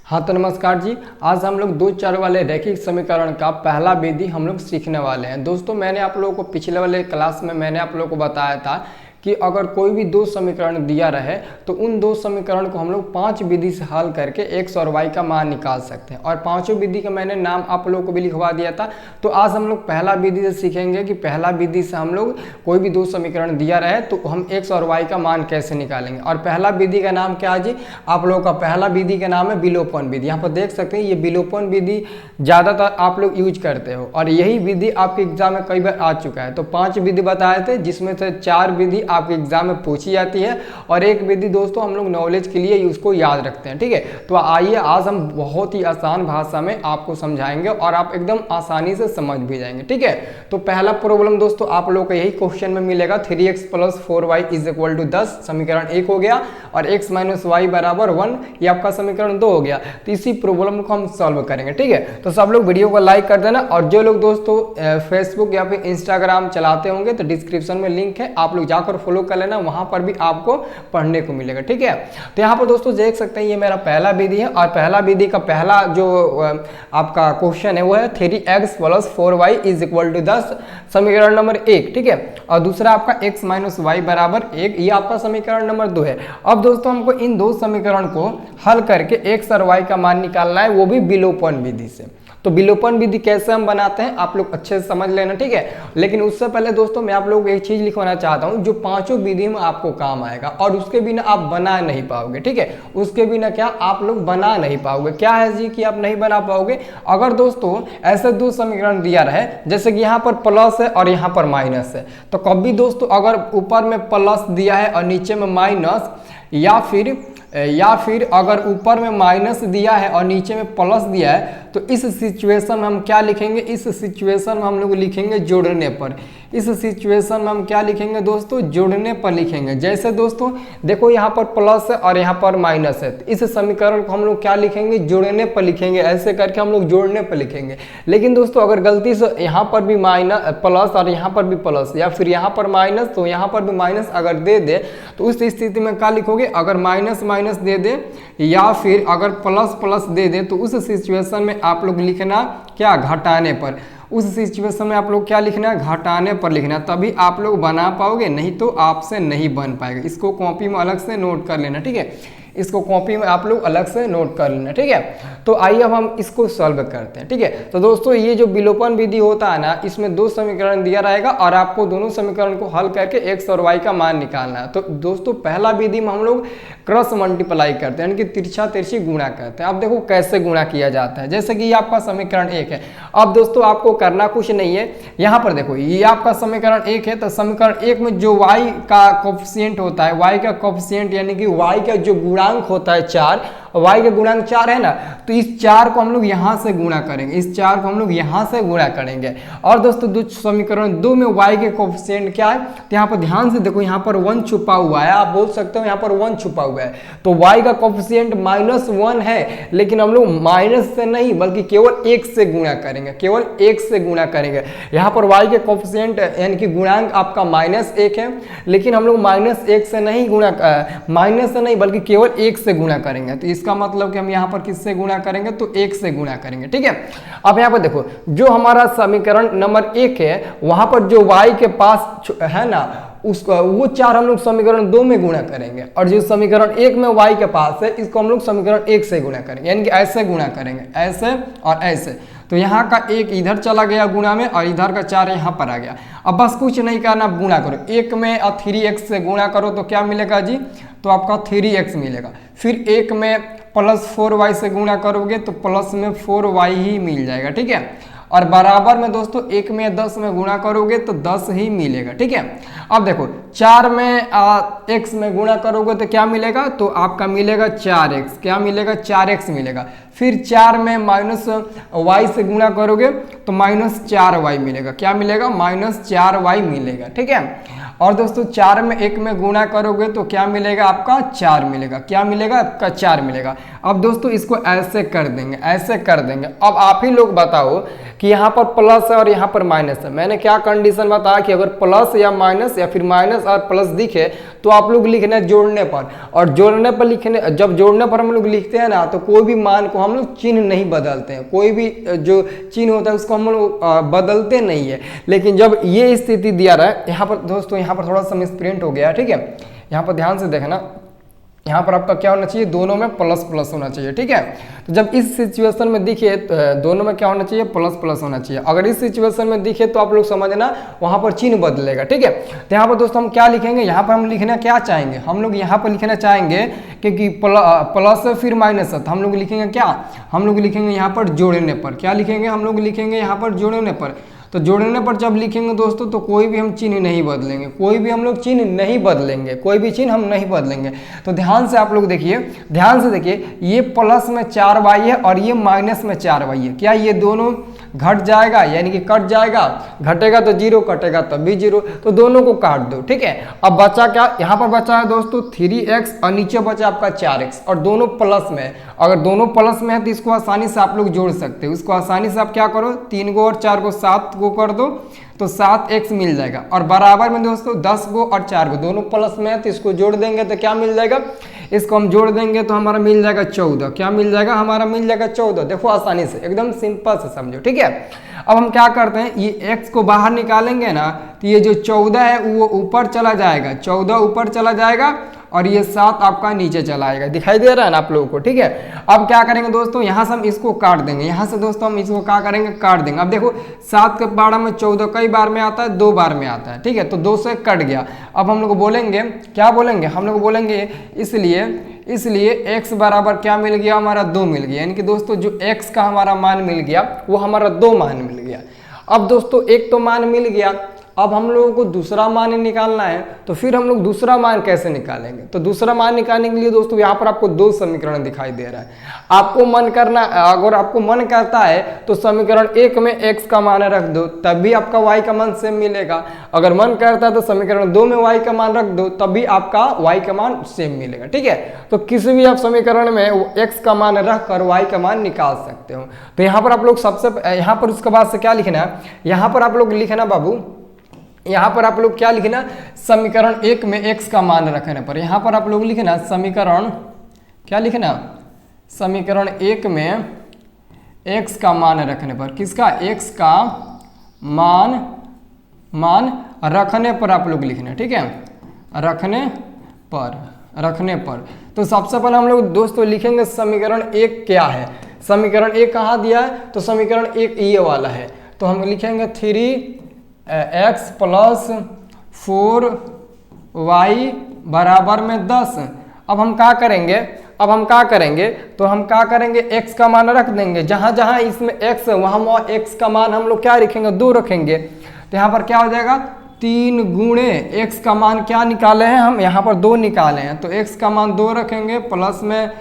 हाँ तो नमस्कार जी। आज हम लोग दो चर वाले रैखिक समीकरण का पहला विधि हम लोग सीखने वाले हैं। दोस्तों मैंने आप लोगों को पिछले वाले क्लास में मैंने आप लोगों को बताया था कि अगर कोई भी दो समीकरण दिया रहे तो उन दो समीकरण को हम लोग 5 विधि से हल करके x और y का मान निकाल सकते हैं। और पांचों विधि का मैंने नाम आप लोगों को भी लिखवा दिया था। तो आज हम लोग पहला विधि से सीखेंगे कि पहला विधि से हम लोग कोई भी दो समीकरण दिया रहे तो हम x और y का मान कैसे निकालेंगे। और पहला विधि का नाम क्या है जी? आप लोगों का पहला विधि का नाम है विलोपन विधि। यहाँ पर देख सकते हैं ये विलोपन विधि ज़्यादातर आप लोग यूज करते हो और यही विधि आपके एग्जाम में कई बार आ चुका है। तो 5 विधि बताए थे जिसमें से 4 विधि आपके एग्जाम में पूछी जाती है और एक विधि दोस्तों हम लोग नॉलेज के लिए उसको याद रखते हैं। ठीक है, तो आइए आज हम बहुत ही आसान भाषा में आपको समझाएंगे और आप एकदम आसानी से समझ भी जाएंगे। ठीक है, तो पहला प्रॉब्लम दोस्तों आप लोग को यही क्वेश्चन में मिलेगा 3x + 4y = 10। समीकरण 1 हो गया और x - y = 1, ये आपका समीकरण 2 हो गया। तो इसी प्रॉब्लम को हम सॉल्व करेंगे। ठीक है, तो सब लोग वीडियो को लाइक कर देना और जो लोग दोस्तों फेसबुक या फिर इंस्टाग्राम चलाते होंगे तो डिस्क्रिप्शन में लिंक है, आप लोग जाकर फॉलो कर लेना, वहां पर भी आपको पढ़ने को मिलेगा। ठीक है, तो यहाँ पर दोस्तों देख सकते हैं ये मेरा पहला विधि है और पहला विधि का पहला जो आपका क्वेश्चन है वो है 3x + 4y = 10, समीकरण नंबर 1। ठीक है, और दूसरा आपका x - y = 1, ये आपका समीकरण नंबर 2 है। अब दोस्तों हमको इन दो समीकरण को हल करके x और y का मान निकालना है, वो भी विलोपन विधि से। तो विलोपन विधि कैसे हम बनाते हैं आप लोग अच्छे से समझ लेना। ठीक है, लेकिन उससे पहले दोस्तों मैं आप लोगों को एक चीज लिखवाना चाहता हूं जो पांचों विधि में आपको काम आएगा और उसके बिना आप बना नहीं पाओगे। ठीक है, उसके बिना क्या आप लोग बना नहीं पाओगे। क्या है जी कि आप नहीं बना पाओगे? अगर दोस्तों ऐसे दो समीकरण दिया रहे जैसे कि यहाँ पर प्लस है और यहाँ पर माइनस है, तो कभी दोस्तों अगर ऊपर में प्लस दिया है और नीचे में माइनस, या फिर अगर ऊपर में माइनस दिया है और नीचे में प्लस दिया है, तो इस सिचुएशन में हम क्या लिखेंगे? इस सिचुएशन में हम लोग लिखेंगे जोड़ने पर। इस सिचुएशन में हम क्या लिखेंगे दोस्तों? जोड़ने पर लिखेंगे। जैसे दोस्तों देखो यहाँ पर प्लस है और यहाँ पर माइनस है, तो इस समीकरण को हम लोग क्या लिखेंगे? जोड़ने पर लिखेंगे। ऐसे करके हम लोग जोड़ने पर लिखेंगे। लेकिन दोस्तों अगर गलती से यहाँ पर भी प्लस और यहाँ पर भी प्लस या फिर यहाँ पर माइनस तो यहाँ पर भी माइनस अगर दे दे तो उस स्थिति में क्या लिखोगे? अगर माइनस माइनस दे दे या फिर अगर प्लस प्लस दे दे तो उस सिचुएशन में आप लोग लिखना क्या? घटाने पर। उस सिचुएशन में आप लोग क्या लिखना है? घटाने पर लिखना, तभी आप लोग बना पाओगे, नहीं तो आपसे नहीं बन पाएगा। इसको कॉपी में अलग से नोट कर लेना। ठीक है, इसको कॉपी में आप लोग अलग से नोट कर लेना। ठीक है, तो आइए अब हम इसको सॉल्व करते हैं। ठीक है, तो दोस्तों ये जो विलोपन विधि होता है ना, इसमें दो समीकरण दिया रहेगा और आपको दोनों समीकरण को हल करके x और y का मान निकालना है। तो दोस्तों पहला विधि में हम लोग क्रॉस मल्टीप्लाई करते हैं, यानी कि तिरछा तिरछी गुणा करते हैं। अब देखो कैसे गुणा किया जाता है। जैसे कि ये आपका समीकरण 1 है। अब दोस्तों आपको करना कुछ नहीं है, यहाँ पर देखो ये आपका समीकरण 1 है, तो समीकरण 1 में जो y का कोफिशिएंट होता है, y का कोफिशिएंट यानी कि y का जो गुणांक होता है 4, y का गुणांक 4 है ना, तो इस 4 को हम लोग यहाँ से गुणा करेंगे, इस 4 को हम लोग यहाँ से गुणा करेंगे। और दोस्तों समीकरण 2 में y के कोफिशिएंट क्या है, तो यहाँ पर ध्यान से देखो, यहाँ पर 1 छुपा हुआ है। आप बोल सकते हो यहाँ पर 1 छुपा हुआ है, तो y का कोफिशिएंट -1 है, लेकिन हम लोग माइनस से नहीं बल्कि केवल 1 से गुणा करेंगे, केवल 1 से गुणा करेंगे। यहाँ पर y के कोफिशिएंट यानी कि गुणांक आपका -1 है, लेकिन हम लोग -1 से नहीं माइनस से नहीं बल्कि केवल 1 से गुणा करेंगे। तो इसका मतलब कि हम यहाँ पर किससे गुणा करेंगे? तो 1 से गुणा करेंगे। ठीक है, अब यहाँ पर देखो जो हमारा समीकरण नंबर 1 है वहां पर जो y के पास है ना उसका वो 4 हम लोग समीकरण 2 में गुणा करेंगे और जो समीकरण 1 में y के पास है इसको हम लोग समीकरण 1 से गुणा करेंगे, यानी कि ऐसे गुणा करेंगे, ऐसे और ऐसे। तो यहाँ का 1 इधर चला गया गुणा में और इधर का 4 यहाँ पर आ गया। अब बस कुछ नहीं करना, गुणा करो। 1 में 3x से गुणा करो तो क्या मिलेगा जी? तो आपका 3x मिलेगा। फिर 1 में +4y से गुणा करोगे तो प्लस में 4y ही मिल जाएगा। ठीक है, और बराबर में दोस्तों 1 में 10 में गुणा करोगे तो 10 ही मिलेगा। ठीक है, अब देखो 4 में x में गुणा करोगे तो क्या मिलेगा? तो आपका मिलेगा 4x। क्या मिलेगा? 4x मिलेगा। फिर 4 में -y से गुणा करोगे तो -4y मिलेगा। क्या मिलेगा? -4y मिलेगा। ठीक है, और दोस्तों 4 में 1 में गुणा करोगे तो क्या मिलेगा आपका 4 मिलेगा, क्या मिलेगा आपका 4 मिलेगा। अब दोस्तों इसको ऐसे कर देंगे, ऐसे कर देंगे। अब आप ही लोग बताओ कि यहाँ पर प्लस है और यहाँ पर माइनस है। मैंने क्या कंडीशन बताया कि अगर प्लस या माइनस या फिर माइनस और प्लस दिखे तो आप लोग लिखना जोड़ने पर, और जोड़ने पर लिखने, जब जोड़ने पर हम लोग लिखते हैं ना तो कोई भी मान को हम लोग चिन्ह नहीं बदलते हैं, कोई भी जो चिन्ह होता है उसको हम लोग बदलते नहीं है। लेकिन जब ये स्थिति दिया रहा है, यहाँ पर दोस्तों यहाँ पर थोड़ा सा मिसप्रिंट हो गया, ठीक है, यहाँ पर ध्यान से देखना, यहाँ पर आपका क्या होना चाहिए, दोनों में प्लस प्लस होना चाहिए, ठीक है। तो जब इस सिचुएशन में दिखे तो दोनों में क्या होना चाहिए, प्लस प्लस होना चाहिए। अगर इस सिचुएशन में दिखे तो आप लोग समझना वहाँ पर चिन्ह बदलेगा, ठीक है। तो यहाँ पर दोस्तों हम क्या लिखेंगे, यहाँ पर हम लिखना क्या चाहेंगे, हम लोग यहाँ पर लिखना चाहेंगे क्योंकि प्लस है फिर माइनस है, तो हम लोग लिखेंगे क्या, हम लोग लिखेंगे यहाँ पर जोड़ने पर, क्या लिखेंगे, हम लोग लिखेंगे यहाँ पर जोड़ने पर। तो जोड़ने पर जब लिखेंगे दोस्तों तो कोई भी हम चिन्ह नहीं बदलेंगे, कोई भी हम लोग चिन्ह नहीं बदलेंगे, कोई भी चिन्ह हम नहीं बदलेंगे। तो ध्यान से आप लोग देखिए, ध्यान से देखिए, ये प्लस में 4y है और ये माइनस में 4y है। क्या ये दोनों घट जाएगा, यानी कि कट जाएगा, घटेगा तो 0, कटेगा तब भी 0, तो दोनों को काट दो, ठीक है। अब बचा क्या, यहाँ पर बचा है दोस्तों 3x और नीचे बचा आपका 4x और दोनों प्लस में है। अगर दोनों प्लस में है तो इसको आसानी से आप लोग जोड़ सकते हो। इसको आसानी से आप क्या करो, 3 को और 4 को 7 को कर दो तो 7x मिल जाएगा। और बराबर में दोस्तों 10 को और 4 को दोनों प्लस में है तो इसको जोड़ देंगे तो क्या मिल जाएगा, इसको हम जोड़ देंगे तो हमारा मिल जाएगा 14। क्या मिल जाएगा, हमारा मिल जाएगा 14। देखो आसानी से, एकदम सिंपल से समझो, ठीक है। अब हम क्या करते हैं, ये x को बाहर निकालेंगे ना तो ये जो 14 है वो ऊपर चला जाएगा, 14 ऊपर चला जाएगा और ये 7 आपका नीचे चला आएगा। दिखाई दे रहा है ना आप लोगों को, ठीक है। अब क्या करेंगे दोस्तों, यहाँ से हम इसको काट देंगे, यहाँ से दोस्तों हम इसको क्या करेंगे, काट देंगे। अब देखो 7 के 12 में 14 कई बार में आता है, 2 बार में आता है, ठीक है, तो 2 से कट गया। अब हम लोग बोलेंगे, क्या बोलेंगे, हम लोग बोलेंगे इसलिए x बराबर क्या मिल गया, हमारा 2 मिल गया। यानी कि दोस्तों जो x का हमारा मान मिल गया वो हमारा 2 मान मिल गया। अब दोस्तों एक तो मान मिल गया, अब हम लोगों को दूसरा मान निकालना है, तो फिर हम लोग दूसरा मान कैसे निकालेंगे। तो दूसरा मान निकालने के लिए दोस्तों यहाँ पर आपको 2 समीकरण दिखाई दे रहा है। आपको मन करना, अगर आपको मन करता है तो समीकरण 1 में x का मान रख दो, तब भी आपका y का मान सेम मिलेगा। अगर मन करता है तो समीकरण 2 में y का मान रख दो, तब भी आपका y का मान सेम मिलेगा, ठीक है। तो किसी भी आप समीकरण में x का मान रख कर y का मान निकाल सकते हो। तो यहाँ पर आप लोग सबसे, यहाँ पर उसके बाद से क्या लिखना है, यहाँ पर आप लोग लिखना बाबू, यहाँ पर आप लोग क्या लिखना, समीकरण 1 में x का मान रखने पर, यहाँ पर आप लोग लिखना समीकरण, क्या लिखना, समीकरण 1 में x का मान रखने पर, किसका, x का मान रखने पर आप लोग लिखना, ठीक है, रखने पर। तो सबसे पहले हम लोग दोस्तों लिखेंगे समीकरण 1 क्या है। समीकरण 1 कहाँ दिया है, तो समीकरण 1 ये वाला है, तो हम लिखेंगे 3x + 4y बराबर में 10। अब हम क्या करेंगे, तो हम क्या करेंगे, x का मान रख देंगे, जहां जहां इसमें x है वहां x का मान हम लोग क्या रखेंगे, 2 रखेंगे। तो यहाँ पर क्या हो जाएगा, 3 गुणे x का मान क्या निकाले हैं हम, यहाँ पर 2 निकाले हैं, तो x का मान 2 रखेंगे प्लस में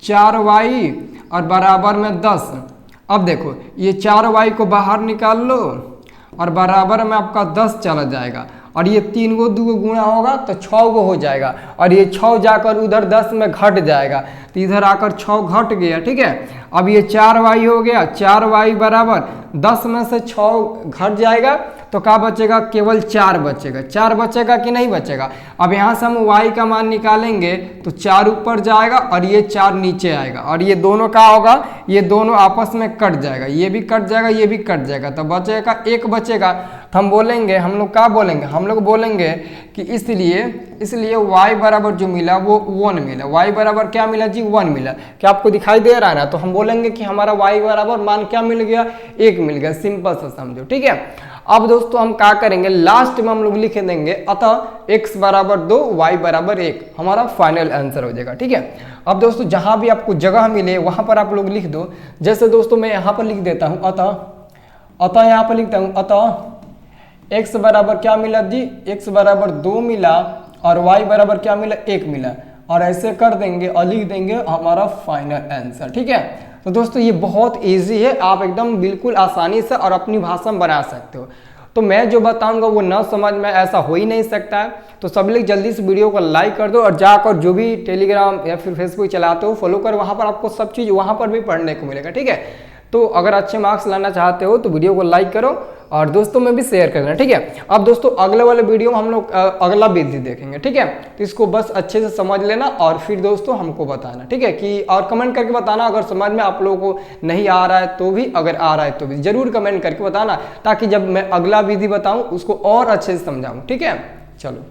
4y और बराबर में 10। अब देखो ये 4y को बाहर निकाल लो और बराबर में आपका 10 चला जाएगा, और ये 3 को 2 गुणा होगा तो 6 को हो जाएगा, और ये 6 जाकर उधर 10 में घट जाएगा, तो इधर आकर 6 घट गया, ठीक है। अब ये 4y हो गया, 4y बराबर 10 में से 6 घट जाएगा तो क्या बचेगा, केवल 4 बचेगा। 4 बचेगा कि नहीं बचेगा। अब यहाँ से हम y का मान निकालेंगे तो 4 ऊपर जाएगा और ये 4 नीचे आएगा, और ये दोनों क्या होगा, ये दोनों आपस में कट जाएगा, ये भी कट जाएगा, ये भी कट जाएगा, तो बचेगा 1 बचेगा। तो हम बोलेंगे, हम लोग क्या बोलेंगे, हम लोग बोलेंगे कि इसलिए y बराबर जो मिला वो 1 मिला। y बराबर क्या मिला जी, 1 मिला। क्या आपको दिखाई दे रहा है ना। तो हम बोलेंगे कि हमारा y बराबर मान क्या मिल गया, 1 मिल गया। सिंपल सा समझो, ठीक है। अब दोस्तों हम क्या करेंगे, लास्ट में हम लोग लिख देंगे अतः x बराबर 2 y बराबर 1, हमारा फाइनल आंसर हो जाएगा, ठीक है। अब दोस्तों जहां भी आपको जगह मिले वहां पर आप लोग लिख दो। जैसे दोस्तों मैं यहाँ पर लिख देता हूँ अतः यहाँ पर लिखता हूँ अतः x बराबर क्या मिला जी, x बराबर 2 मिला और y बराबर क्या मिला, 1 मिला, और ऐसे कर देंगे और लिख देंगे हमारा फाइनल आंसर, ठीक है। तो दोस्तों ये बहुत इजी है, आप एकदम बिल्कुल आसानी से और अपनी भाषा में बना सकते हो। तो मैं जो बताऊंगा वो ना समझ में ऐसा हो ही नहीं सकता है। तो सब लोग जल्दी से वीडियो को लाइक कर दो और जाकर जो भी टेलीग्राम या फिर फेसबुक चलाते हो फॉलो कर, वहाँ पर आपको सब चीज़ वहाँ पर भी पढ़ने को मिलेगा, ठीक है। तो अगर अच्छे मार्क्स लाना चाहते हो तो वीडियो को लाइक करो और दोस्तों में भी शेयर कर देना, ठीक है। अब दोस्तों अगले वाले वीडियो में हम लोग अगला विधि देखेंगे, ठीक है। तो इसको बस अच्छे से समझ लेना और फिर दोस्तों हमको बताना, ठीक है, कि और कमेंट करके बताना अगर समझ में आप लोगों को नहीं आ रहा है तो भी, अगर आ रहा है तो भी जरूर कमेंट करके बताना, ताकि जब मैं अगला विधि बताऊँ उसको और अच्छे से समझाऊँ, ठीक है। चलो।